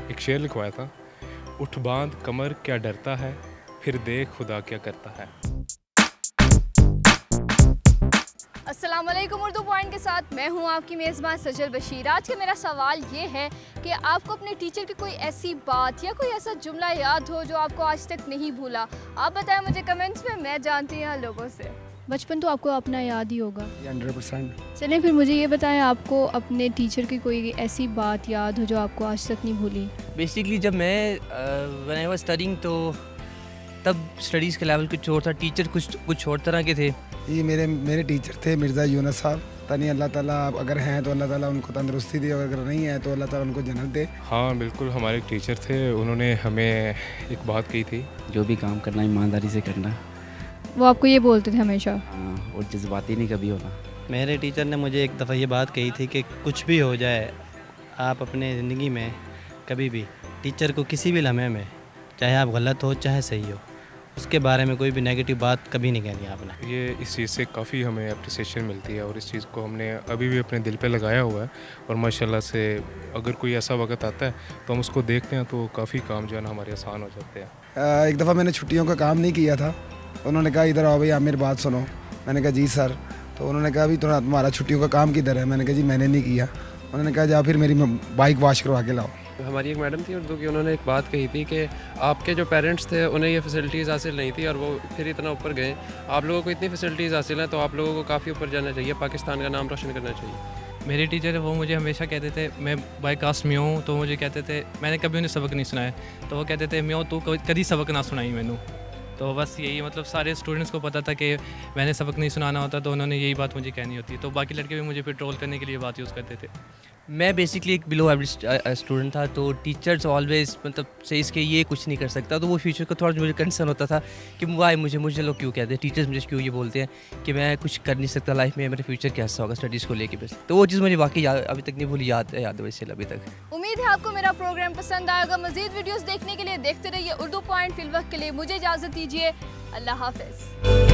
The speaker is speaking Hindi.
एक शेर लिखवाया था, उठ बांध कमर क्या डरता है, फिर देख खुदा क्या करता है। अस्सलाम वालेकुम। उर्दू पॉइंट के साथ मैं हूं आपकी मेज़बान सजल बशीर। आज का मेरा सवाल ये है कि आपको अपने टीचर की कोई ऐसी बात या कोई ऐसा जुमला याद हो जो आपको आज तक नहीं भूला। आप बताएं मुझे कमेंट्स में, मैं जानती हूँ लोगों से। बचपन तो आपको अपना याद ही होगा 100%। चलिए फिर मुझे ये बताएं, आपको अपने टीचर की कोई ऐसी बात याद हो जो आपको आज तक नहीं भूली। बेसिकली जब मैं व्हेन आई वाज स्टडिंग तो तब स्टडीज़ का लेवल कुछ और था, टीचर कुछ और तरह के थे। ये मेरे टीचर थे मिर्ज़ा यूनुस साहब। तनी अल्लाह ताला अगर हैं तो अल्लाह ताला उनको तंदुरुस्ती दे, और अगर नहीं है तो अल्लाह ताला उनको जन्नत दे। हाँ बिल्कुल, हमारे एक टीचर थे, उन्होंने हमें एक बात कही थी, जो भी काम करना ईमानदारी से करना। वो आपको ये बोलते थे हमेशा? हाँ, और जज्बाती नहीं कभी होना। मेरे टीचर ने मुझे एक दफ़ा ये बात कही थी कि कुछ भी हो जाए, आप अपने ज़िंदगी में कभी भी टीचर को किसी भी लम्हे में, चाहे आप गलत हो चाहे सही हो, उसके बारे में कोई भी नेगेटिव बात कभी नहीं कहनी आपने। ये इस चीज़ से काफ़ी हमें अप्रिसिएशन मिलती है और इस चीज़ को हमने अभी भी अपने दिल पे लगाया हुआ है। और माशाल्लाह से अगर कोई ऐसा वक्त आता है तो हम उसको देखते हैं तो काफ़ी काम जो है ना हमारे आसान हो जाते हैं। एक दफ़ा मैंने छुट्टियों का काम नहीं किया था, उन्होंने कहा इधर आओ भाई, आप मेरी बात सुनो। मैंने कहा जी सर। तो उन्होंने कहा अभी तुम्हारा छुट्टियों का काम किधर है? मैंने कहा जी मैंने नहीं किया। उन्होंने कहा जा फिर मेरी बाइक वॉश करवा के लाओ। हमारी एक मैडम थी उर्दू की, उन्होंने एक बात कही थी कि आपके जो पेरेंट्स थे उन्हें ये फैसिलिटीज़ हासिल नहीं थी और वो फिर इतना ऊपर गए। आप लोगों को इतनी फैसिलिटीज़ हासिल हैं तो आप लोगों को काफ़ी ऊपर जाना चाहिए, पाकिस्तान का नाम रोशन करना चाहिए। मेरे टीचर वो मुझे हमेशा कहते थे, मैं बाय कास्ट म्यो हूँ, तो मुझे कहते थे, मैंने कभी उन्हें सबक नहीं सुनाया, तो वो कहते थे म्यो तू कभी सबक ना सुनाई मैनू। तो बस यही, मतलब सारे स्टूडेंट्स को पता था कि मैंने सबक नहीं सुनाना होता, तो उन्होंने यही बात मुझे कहनी होती। तो बाकी लड़के भी मुझे फिर ट्रोल करने के लिए बात यूज़ करते थे। मैं बेसिकली एक बिलो एवरेज स्टूडेंट था, तो टीचर्स ऑलवेज मतलब से इसके ये कुछ नहीं कर सकता, तो वो फ्यूचर का थोड़ा मुझे कंसर्न होता था कि वाई मुझे लोग क्यों कहते हैं, टीचर्स मुझे क्यों ये बोलते हैं कि मैं कुछ कर नहीं सकता लाइफ में, मेरा फ्यूचर कैसा होगा स्टडीज़ को लेके। बस तो वो चीज़ मुझे वाकई अभी तक नहीं भूली, याद है वैसे अभी तक। उम्मीद है आपको मेरा प्रोग्राम पसंद आएगा। मजीद वीडियोस देखने के लिए देखते रहिए उर्दू पॉइंट। फिलवक्त के लिए मुझे इजाज़त दीजिए, अल्लाह हाफ़िज़।